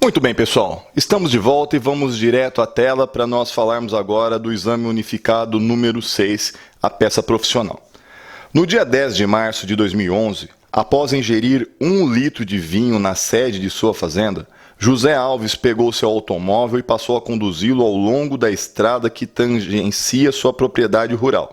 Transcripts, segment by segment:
Muito bem, pessoal. Estamos de volta e vamos direto à tela para nós falarmos agora do Exame Unificado número 6, a peça profissional. No dia 10 de março de 2011, após ingerir 1 litro de vinho na sede de sua fazenda, José Alves pegou seu automóvel e passou a conduzi-lo ao longo da estrada que tangencia sua propriedade rural.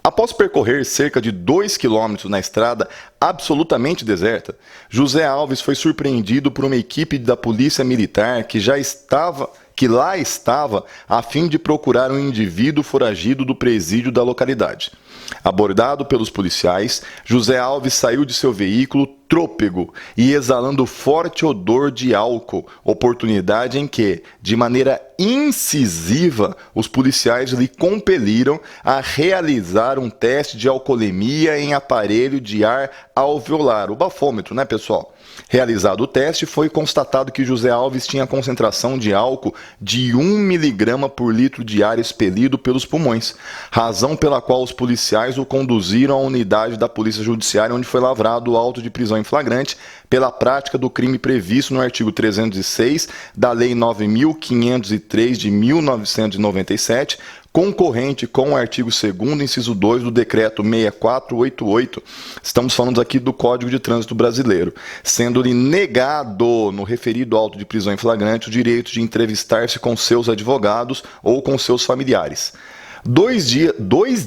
Após percorrer cerca de 2 quilômetros na estrada absolutamente deserta, José Alves foi surpreendido por uma equipe da Polícia Militar que lá estava a fim de procurar um indivíduo foragido do presídio da localidade. Abordado pelos policiais, José Alves saiu de seu veículo trôpego e exalando forte odor de álcool, oportunidade em que, de maneira incisiva, os policiais lhe compeliram a realizar um teste de alcoolemia em aparelho de ar alveolar, o bafômetro, né, pessoal? Realizado o teste, foi constatado que José Alves tinha concentração de álcool de 1 miligrama por litro de ar expelido pelos pulmões, razão pela qual os policiais o conduziram à unidade da Polícia Judiciária, onde foi lavrado o auto de prisão em flagrante pela prática do crime previsto no artigo 306 da Lei 9.503 de 1997, concorrente com o artigo 2º, inciso 2 do Decreto 6488, estamos falando aqui do Código de Trânsito Brasileiro, sendo-lhe negado, no referido auto de prisão em flagrante, o direito de entrevistar-se com seus advogados ou com seus familiares. Dois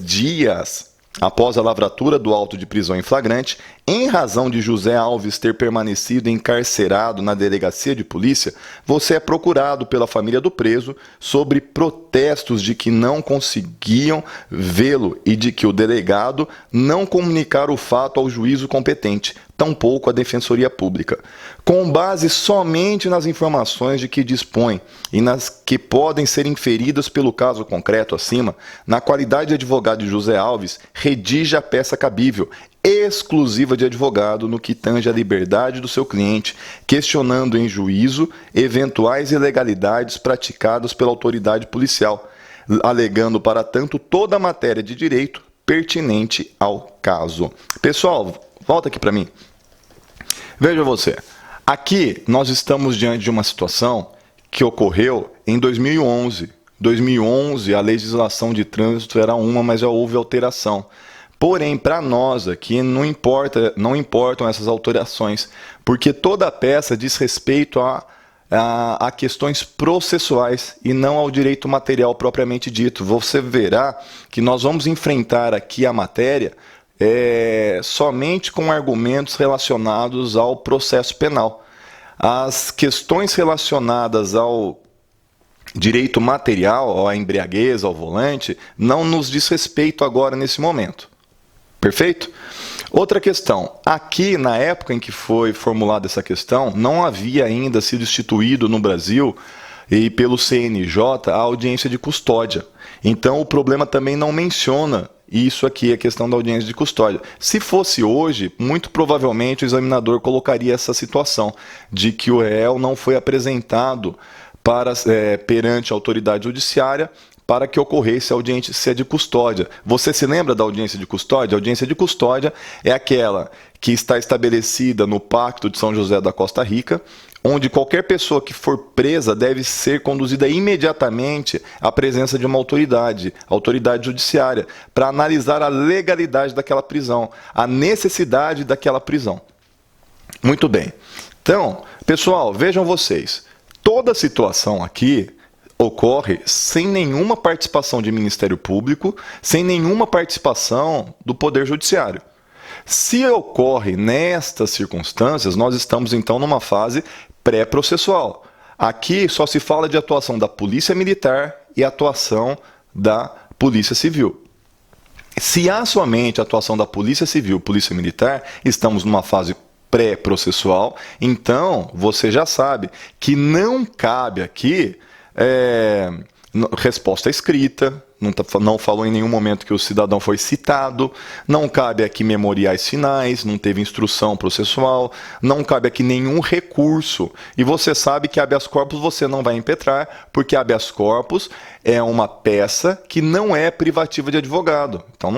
dias após a lavratura do auto de prisão em flagrante, em razão de José Alves ter permanecido encarcerado na delegacia de polícia, você é procurado pela família do preso sobre protestos de que não conseguiam vê-lo e de que o delegado não comunicara o fato ao juízo competente, tampouco à Defensoria Pública. Com base somente nas informações de que dispõe e nas que podem ser inferidas pelo caso concreto acima, na qualidade de advogado de José Alves, redige a peça cabível, exclusiva de advogado no que tange à liberdade do seu cliente, questionando em juízo eventuais ilegalidades praticadas pela autoridade policial, alegando, para tanto, toda a matéria de direito pertinente ao caso. Pessoal, volta aqui para mim. Veja você, aqui nós estamos diante de uma situação que ocorreu em 2011. 2011, a legislação de trânsito era uma, mas já houve alteração. Porém, para nós aqui não importam essas alterações, porque toda a peça diz respeito a questões processuais e não ao direito material propriamente dito. Você verá que nós vamos enfrentar aqui a matéria somente com argumentos relacionados ao processo penal. As questões relacionadas ao direito material, à embriaguez, ao volante, não nos diz respeito agora nesse momento. Perfeito? Outra questão. Aqui, na época em que foi formulada essa questão, não havia ainda sido instituído no Brasil e pelo CNJ a audiência de custódia. Então, o problema também não menciona isso aqui, a questão da audiência de custódia. Se fosse hoje, muito provavelmente o examinador colocaria essa situação de que o réu não foi apresentado perante a autoridade judiciária para que ocorresse a audiência de custódia. Você se lembra da audiência de custódia? A audiência de custódia é aquela que está estabelecida no Pacto de São José da Costa Rica, onde qualquer pessoa que for presa deve ser conduzida imediatamente à presença de uma autoridade judiciária, para analisar a legalidade daquela prisão, a necessidade daquela prisão. Muito bem. Então, pessoal, vejam vocês, toda a situação aqui ocorre sem nenhuma participação de Ministério Público, sem nenhuma participação do Poder Judiciário. Se ocorre nestas circunstâncias, nós estamos então numa fase pré-processual. Aqui só se fala de atuação da Polícia Militar e atuação da Polícia Civil. Se há somente a atuação da Polícia Civil e Polícia Militar, estamos numa fase pré-processual, então você já sabe que não cabe aqui resposta escrita, não falou em nenhum momento que o cidadão foi citado, não cabe aqui memoriais finais, não teve instrução processual, não cabe aqui nenhum recurso. E você sabe que habeas corpus você não vai impetrar, porque habeas corpus é uma peça que não é privativa de advogado. Então,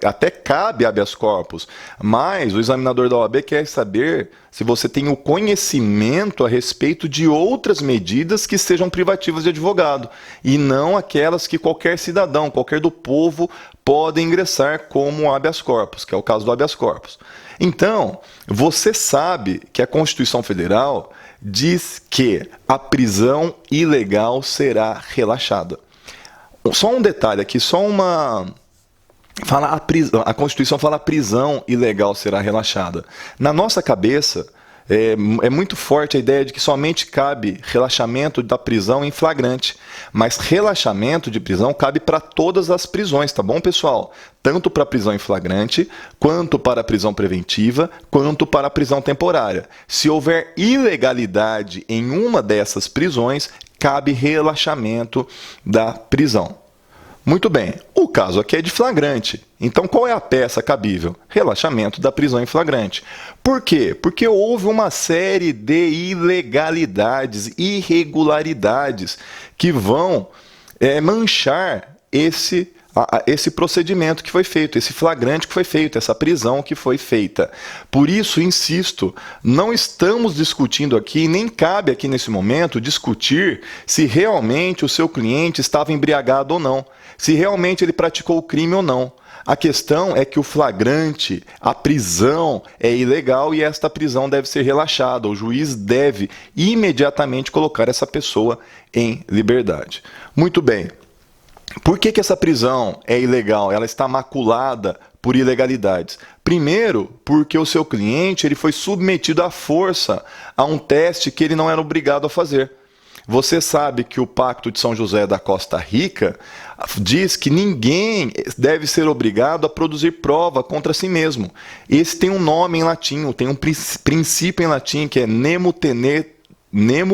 até cabe habeas corpus, mas o examinador da OAB quer saber se você tem o conhecimento a respeito de outras medidas que sejam privativas de advogado, e não aquelas que qualquer cidadão, qualquer do povo, pode ingressar como habeas corpus, que é o caso do habeas corpus. Então, você sabe que a Constituição Federal diz que a prisão ilegal será relaxada. Só um detalhe aqui, a Constituição fala a prisão ilegal será relaxada. Na nossa cabeça, é muito forte a ideia de que somente cabe relaxamento da prisão em flagrante. Mas relaxamento de prisão cabe para todas as prisões, tá bom, pessoal? Tanto para a prisão em flagrante, quanto para a prisão preventiva, quanto para a prisão temporária. Se houver ilegalidade em uma dessas prisões, cabe relaxamento da prisão. Muito bem, o caso aqui é de flagrante. Então, qual é a peça cabível? Relaxamento da prisão em flagrante. Por quê? Porque houve uma série de ilegalidades, irregularidades que vão manchar esse procedimento que foi feito, esse flagrante que foi feito, essa prisão que foi feita. Por isso, insisto, não estamos discutindo aqui, nem cabe aqui nesse momento discutir se realmente o seu cliente estava embriagado ou não, se realmente ele praticou o crime ou não. A questão é que o flagrante, a prisão é ilegal e esta prisão deve ser relaxada. O juiz deve imediatamente colocar essa pessoa em liberdade. Muito bem. Por que essa prisão é ilegal? Ela está maculada por ilegalidades. Primeiro, porque o seu cliente ele foi submetido à força a um teste que ele não era obrigado a fazer. Você sabe que o Pacto de São José da Costa Rica diz que ninguém deve ser obrigado a produzir prova contra si mesmo. Esse tem um nome em latim, tem um princípio em latim que é nemo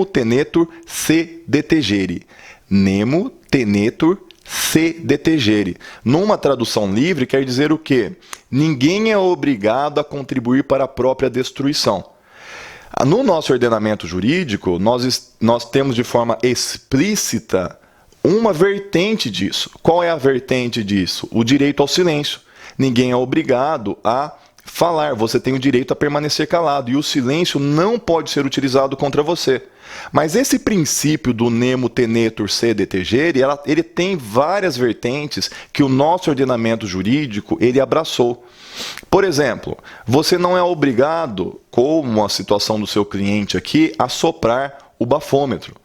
tenetur se detegere. Nemo tenetur se detegere. Numa tradução livre, quer dizer o quê? Ninguém é obrigado a contribuir para a própria destruição. No nosso ordenamento jurídico, nós temos de forma explícita uma vertente disso. Qual é a vertente disso? O direito ao silêncio. Ninguém é obrigado a falar, você tem o direito a permanecer calado, e o silêncio não pode ser utilizado contra você. Mas esse princípio do nemo tenetur se detegere, ele tem várias vertentes que o nosso ordenamento jurídico ele abraçou. Por exemplo, você não é obrigado, como a situação do seu cliente aqui, a soprar o bafômetro.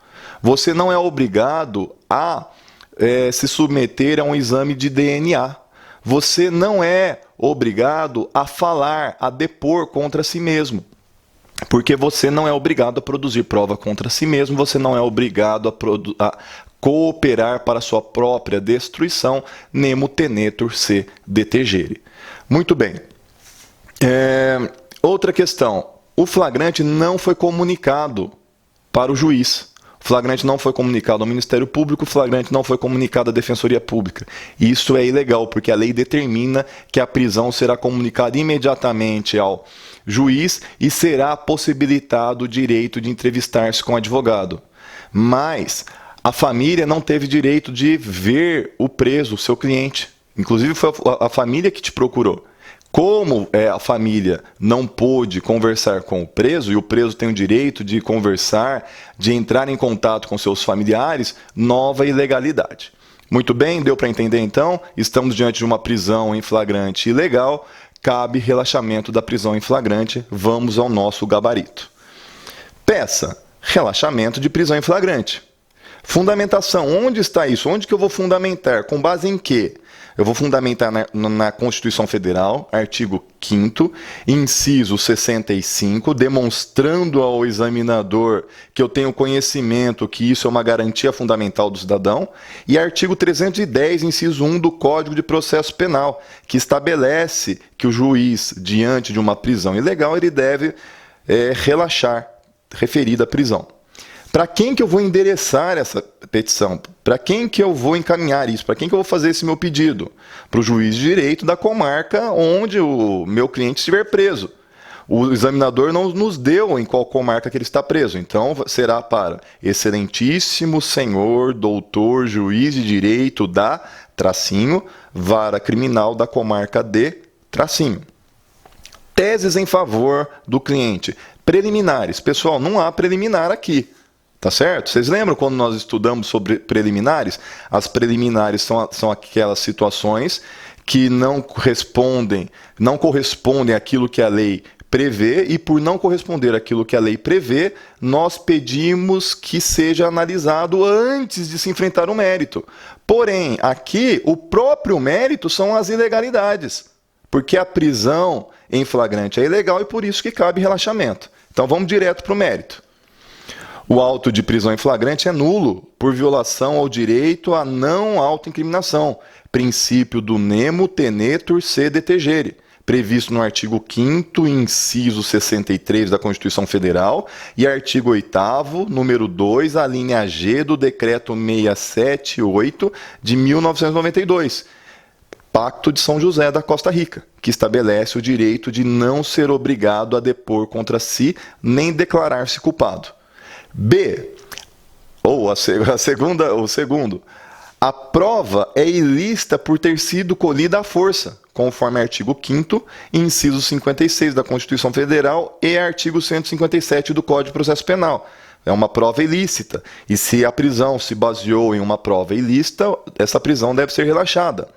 Você não é obrigado a se submeter a um exame de DNA. Você não é obrigado a falar, a depor contra si mesmo. Porque você não é obrigado a produzir prova contra si mesmo, você não é obrigado a cooperar para a sua própria destruição, nemo tenetur se detegere. Muito bem. Outra questão. O flagrante não foi comunicado para o juiz. O flagrante não foi comunicado ao Ministério Público, o flagrante não foi comunicado à Defensoria Pública. Isso é ilegal, porque a lei determina que a prisão será comunicada imediatamente ao juiz e será possibilitado o direito de entrevistar-se com o advogado. Mas a família não teve direito de ver o preso, o seu cliente. Inclusive foi a família que te procurou. Como a família não pôde conversar com o preso, e o preso tem o direito de conversar, de entrar em contato com seus familiares, nova ilegalidade. Muito bem, deu para entender então? Estamos diante de uma prisão em flagrante ilegal, cabe relaxamento da prisão em flagrante, vamos ao nosso gabarito. Peça, relaxamento de prisão em flagrante. Fundamentação, onde está isso? Onde que eu vou fundamentar? Com base em quê? Eu vou fundamentar na Constituição Federal, artigo 5º, inciso 65, demonstrando ao examinador que eu tenho conhecimento que isso é uma garantia fundamental do cidadão, e artigo 310, inciso 1 do Código de Processo Penal, que estabelece que o juiz, diante de uma prisão ilegal, ele deve relaxar referida prisão. Para quem que eu vou endereçar essa petição? Para quem que eu vou encaminhar isso? Para quem que eu vou fazer esse meu pedido? Para o juiz de direito da comarca onde o meu cliente estiver preso. O examinador não nos deu em qual comarca que ele está preso, então será para excelentíssimo senhor doutor juiz de direito da tracinho, vara criminal da comarca de tracinho. Teses em favor do cliente. Preliminares. Pessoal, não há preliminar aqui. Tá certo? Vocês lembram quando nós estudamos sobre preliminares? As preliminares são aquelas situações que não correspondem àquilo que a lei prevê, e por não corresponder àquilo que a lei prevê, nós pedimos que seja analisado antes de se enfrentar o mérito. Porém, aqui, o próprio mérito são as ilegalidades, porque a prisão em flagrante é ilegal e por isso que cabe relaxamento. Então vamos direto para o mérito. O auto de prisão em flagrante é nulo por violação ao direito à não autoincriminação, princípio do nemo tenetur se detegere, previsto no artigo 5º, inciso 63 da Constituição Federal e artigo 8º, número 2, a linha G do Decreto 678 de 1992, Pacto de São José da Costa Rica, que estabelece o direito de não ser obrigado a depor contra si nem declarar-se culpado. B, o segundo, a prova é ilícita por ter sido colhida à força, conforme artigo 5º, inciso 56 da Constituição Federal e artigo 157 do Código de Processo Penal. É uma prova ilícita, e se a prisão se baseou em uma prova ilícita, essa prisão deve ser relaxada.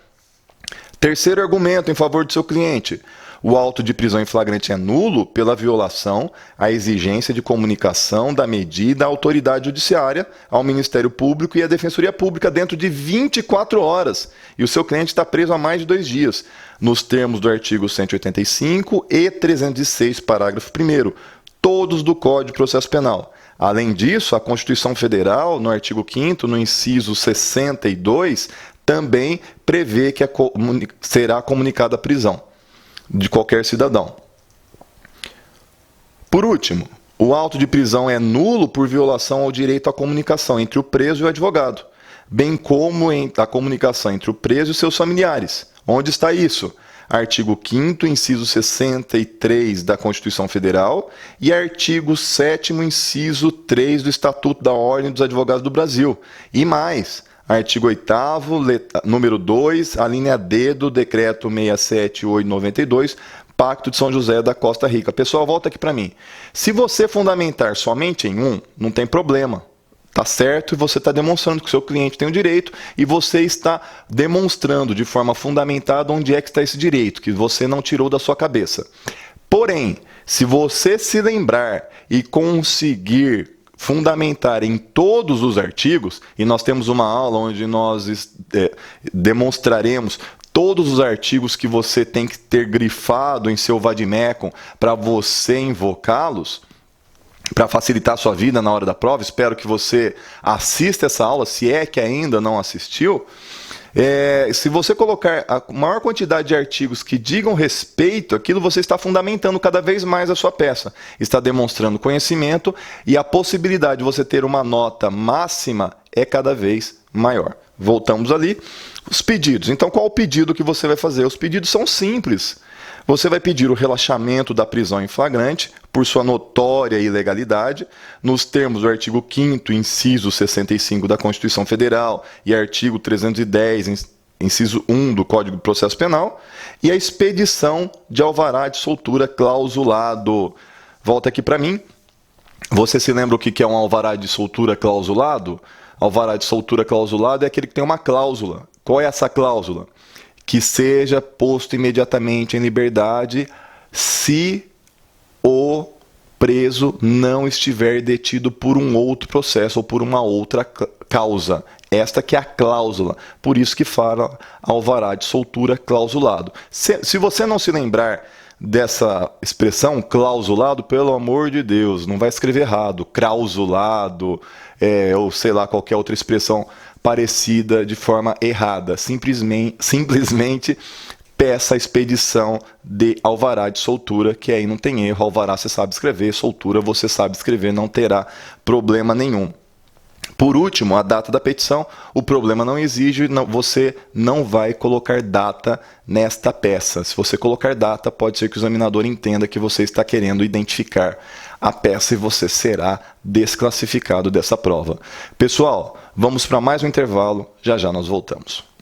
Terceiro argumento em favor do seu cliente. O auto de prisão em flagrante é nulo pela violação à exigência de comunicação da medida à autoridade judiciária, ao Ministério Público e à Defensoria Pública dentro de 24 horas. E o seu cliente está preso há mais de 2 dias, nos termos do artigo 185 e 306, parágrafo 1º, todos do Código de Processo Penal. Além disso, a Constituição Federal, no artigo 5º, no inciso 62, também prevê que será comunicada a prisão de qualquer cidadão. Por último, o auto de prisão é nulo por violação ao direito à comunicação entre o preso e o advogado, bem como a comunicação entre o preso e seus familiares. Onde está isso? Artigo 5º, inciso 63 da Constituição Federal e artigo 7º, inciso 3 do Estatuto da Ordem dos Advogados do Brasil. E mais, artigo 8º, número 2, a linha D do Decreto 678/92, Pacto de São José da Costa Rica. Pessoal, volta aqui para mim. Se você fundamentar somente em um, não tem problema. Tá certo, e você está demonstrando que o seu cliente tem o direito e você está demonstrando de forma fundamentada onde é que está esse direito, que você não tirou da sua cabeça. Porém, se você se lembrar e conseguir fundamentar em todos os artigos, e nós temos uma aula onde nós demonstraremos todos os artigos que você tem que ter grifado em seu vade-mecum para você invocá-los, para facilitar a sua vida na hora da prova. Espero que você assista essa aula, se é que ainda não assistiu. Se você colocar a maior quantidade de artigos que digam respeito àquilo, você está fundamentando cada vez mais a sua peça. Está demonstrando conhecimento e a possibilidade de você ter uma nota máxima é cada vez maior. Voltamos ali. Os pedidos. Então, qual o pedido que você vai fazer? Os pedidos são simples. Você vai pedir o relaxamento da prisão em flagrante por sua notória ilegalidade, nos termos do artigo 5º, inciso 65 da Constituição Federal e artigo 310, inciso 1 do Código de Processo Penal, e a expedição de alvará de soltura clausulado. Volta aqui para mim. Você se lembra o que é um alvará de soltura clausulado? Alvará de soltura clausulado é aquele que tem uma cláusula. Qual é essa cláusula? Que seja posto imediatamente em liberdade se o preso não estiver detido por um outro processo ou por uma outra causa. Esta que é a cláusula. Por isso que fala alvará de soltura clausulado. Se você não se lembrar dessa expressão clausulado, pelo amor de Deus, não vai escrever errado. Clausulado, ou sei lá, qualquer outra expressão parecida de forma errada. Simplesmente peça a expedição de alvará de soltura, que aí não tem erro, alvará você sabe escrever, soltura você sabe escrever, não terá problema nenhum. Por último, a data da petição, o problema não exige, você não vai colocar data nesta peça. Se você colocar data, pode ser que o examinador entenda que você está querendo identificar a peça e você será desclassificado dessa prova. Pessoal, vamos para mais um intervalo, já já nós voltamos.